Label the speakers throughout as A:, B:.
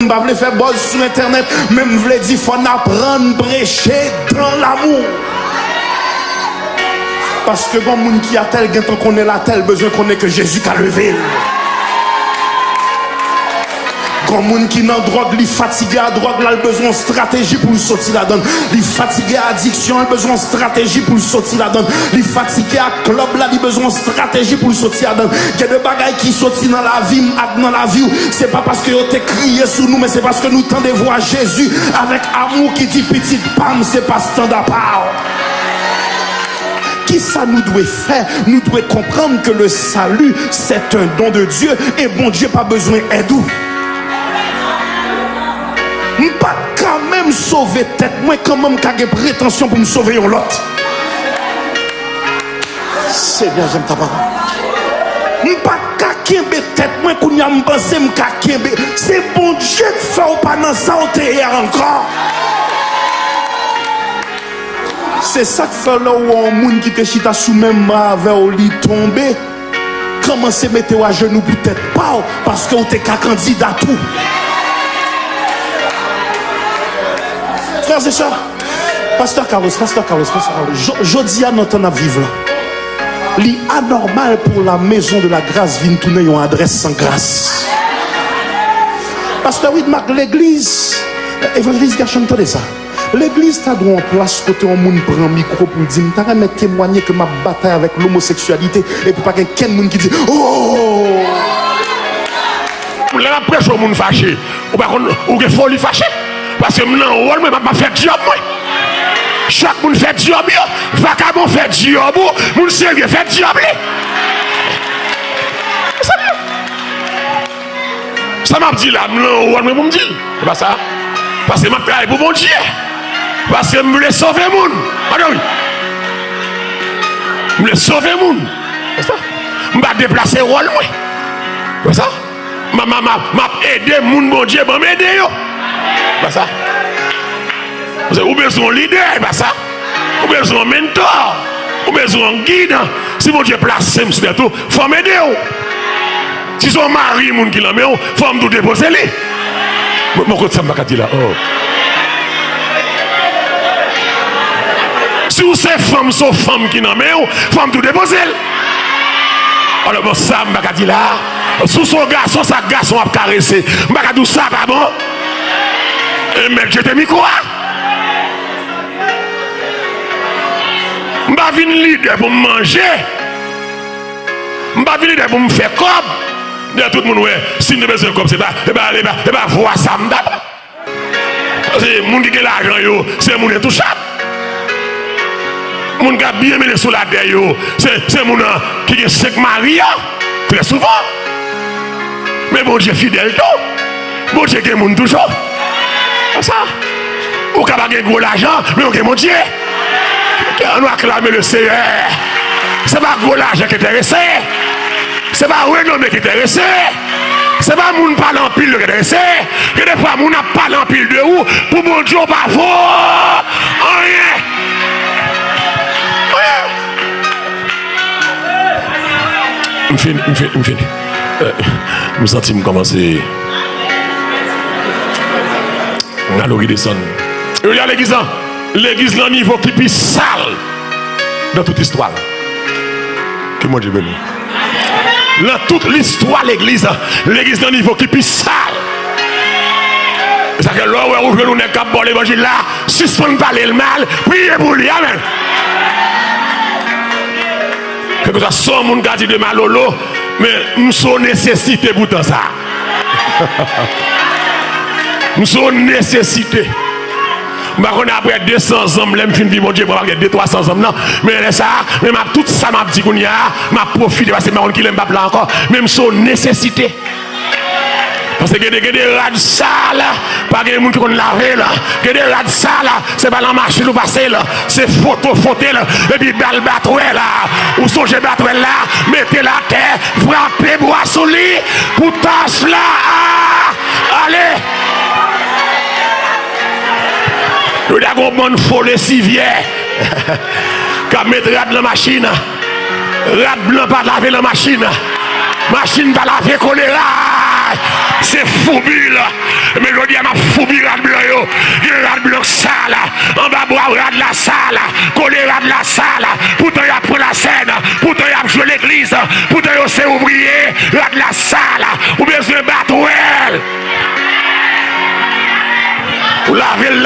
A: Je ne veux pas faire buzz sur internet, même je veux dire qu'il faut apprendre à prêcher dans l'amour. Parce que quand les gens qui a tel, quand on connaît la tel, besoin qu'on ait que Jésus qui a levé. Quand les gens qui ont drogue, les fatigués à drogue, là, ils ont besoin de stratégie pour sortir la donne. Les fatigués à addiction, ils ont besoin de stratégie pour sortir la donne. Les fatigués à club, là, ils ont besoin de stratégie pour sortir la donne. Il y a des bagailles qui sortent dans la vie, c'est pas parce que vous avez crié sur nous, mais c'est parce que nous tendez voir Jésus avec amour qui dit petite pam, c'est pas standard. Qui ça nous doit faire? Nous devons comprendre que le salut, c'est un don de Dieu et bon Dieu pas besoin d'aide. Je ne peux pas quand même sauver tête, moi quand même j'ai prétention pour me sauver l'autre. C'est bien, j'aime ta parole. Je ne peux pas kakembe tête, moi quand je pense que kakembe. C'est bon Dieu qui fait ou pas dans ça, on encore. C'est ça que fait là où un monde qui te chita sous même avec au lit tombé. Commencez à mettre à genoux peut-être pas parce que vous êtes candidat tout. Frères et sœurs, Pasteur Carlos, je dis à notre temps à vivre là. L'anormal pour la maison de la grâce vient tourner une adresse sans grâce. Pasteur Widmark, l'église, évangéliste Gachon, entendez ça. L'église t'a droit en place côté un monde prend un micro pour dire t'as jamais témoigner que ma bataille avec l'homosexualité et pour pas qu'il y ait quelqu'un monde qui dit oh.
B: Là après je monde fâché ou que folie fâché parce que non on même pas faire job moi. Chaque monde fait job vagabond fait job monde sérieux fait job ça m'a dit là non on me dit c'est pas ça parce que m'a travaillé pour mon Dieu. Parce que je voulais sauver le monde. Je voulais sauver le monde. C'est ça. Je vais déplacer le rôle. C'est ça. Je vais aider le monde, mon Dieu, je vais m'aider. C'est ça. Vous avez besoin de leader, c'est ça. Vous avez besoin de mentor. Vous avez besoin de guide. Si mon Dieu place, il faut m'aider. Si son mari, mon qui l'a mis, il faut me déposer. Mon côté, ça m'a dit là. Si vous êtes femme, sont femmes qui n'ont pas, femme tout déposer. Alors, bon, ça, je dis là, sous son garçon, sa garçon a caressé. Je dis ça, pas bon. Mais je te micro. Je vais venir leader pour manger. Je vais venir leader pour me faire comme. Tout le monde, ouais, si nous besoin comme c'est pas voir ça. C'est les gens qui ont l'argent, c'est les gens intouchables. Les gens qui ont bien mis sous la terre, c'est les gens qui ont 5 maris, très souvent. Mais bon Dieu fidèle tout. Bon Dieu qui est toujours. C'est ça. Ou qui a gros l'argent, mais on est mon Dieu. On a acclamé le Seigneur. C'est pas gros l'argent qui est intéressé. C'est pas renommé qui est intéressé. C'est pas moun parle en pile de intéressé. Que des fois moun n'a pas en pile de où pour mon Dieu pas voir. Rien. Je finis. Je me sens me commencer. On a l'oreille descendre. Il y a l'église. L'église dans le niveau qui est plus sale dans toute l'histoire. Que mon Dieu béni. Dans toute l'histoire l'église dans le niveau qui est plus sale. C'est que là où vous voulez cap bon l'évangile là, suspendre parler le mal, priez pour lui, amen. Que ça soit mon gars de malolo, mais nous sommes nécessité pour tout ça. Nous sommes nécessité. On a après 200 ans, je fin vie mon Dieu, pour avoir 200-300 ans, non. Mais ça, même tout ça m'a dit qu'on y a, m'a profité parce que je qui l'aime pas là encore, même son nécessité. Parce que des rats sales, pas des gens qui ont lavé là, que des rats sales, c'est pas la machine ou passer là, c'est photo là, et puis balle battre là, ou songez battre là, mettez la terre, frappez bois sous lit, pour tâche là, allez. Nous avons un bon folle civière, qui met rat dans la machine, rat blanc pas laver la machine pas laver choléra. C'est fou, Mais je dis à ma foubi rad blanc yo. Il rad blanc sale. En bas bois rad la salle. Collé rad la salle. Pourtant il a pris la scène. Pourtant il a joué l'église. Pourtant il s'est ouvrier. Rad la salle. Ou bien c'est battre. Laver.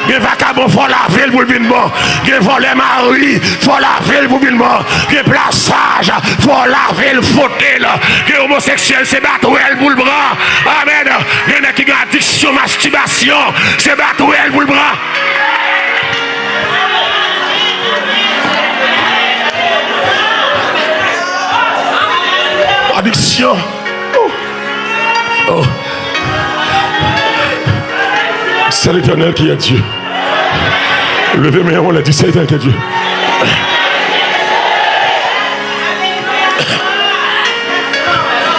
B: Gen vacabon faut laver pour le vin bon. Gen voler mari, faut laver pour le vin bon. Gen plaçage, faut laver le fauteuil. Gen homosexuel, c'est battre pour le bras. Amen. Gen qui a addiction, masturbation, c'est battre pour le bras. Addiction. Oh. C'est l'Éternel qui est Dieu. Levez mes mains, on l'a dit, c'est l'Éternel qui est Dieu.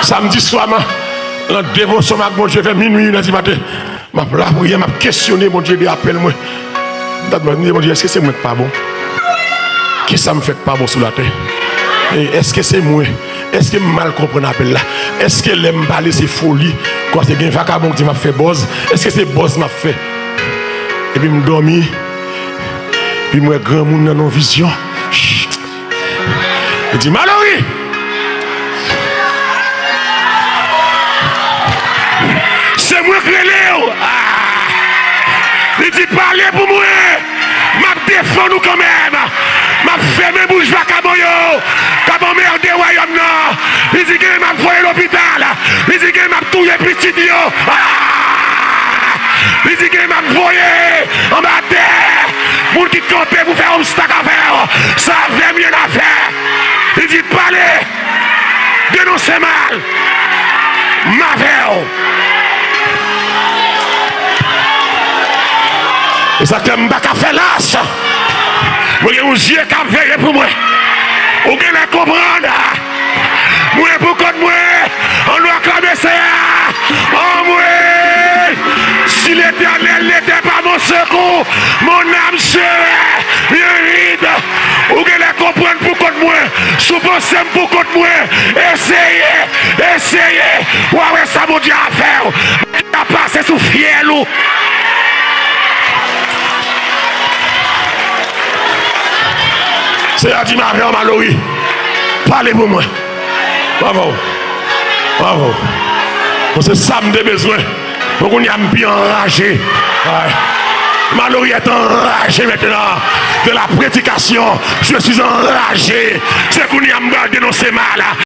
B: Samedi soir, la dévotion, mon Dieu, vers minuit, lundi matin, la prière m'a questionné, mon Dieu, appelle-moi. Mon Dieu, est-ce que c'est moi pas bon? Qui ça me fait pas bon sur la terre? Est-ce que c'est moi? Est-ce que mal comprendre l'appel là? Est-ce que l'aime parler c'est folie? Quand c'est un vacabon qui m'a fait boss? Est-ce que c'est boss m'a fait? Et puis je dormi. Puis moi grand monde dans nos visions. Il dit Mallory. C'est moi qui l'ai. Il dit parlez pour moi. M'a défend nous quand même. M'a fermé bouche vacabon yo. Cabon merde de royaume non. Il dit que m'a foyer l'hôpital. Il dit que m'a touillé petit yo. Il dit que m'a foyer en bas terre. Pour qui camper pour faire un stack à faire. Ça fait mieux à faire. Il dit parler. Dénoncer mal. Ma verre. Et ça que m'a fait l'as. Moi j'ai un yeux qui a veillé pour moi. Vous pouvez comprendre. Moi pour contre moi. On doit clamer ça. Oh moi. Si l'Éternel n'était pas mon secours, mon âme serait vide. Vous pouvez comprendre pour contre moi. Supposez pour contre moi. Essayez. Ouais, ça mon Dieu à faire. Il a passé sous fiel. C'est à dire ma mère Mallory. Parlez pour moi. Bravo. C'est ça que j'ai besoin. Donc on y a bien enragé. Ouais. Mallory est enragé maintenant de la prédication. Je suis enragé. C'est qu'on y a dénoncé mal.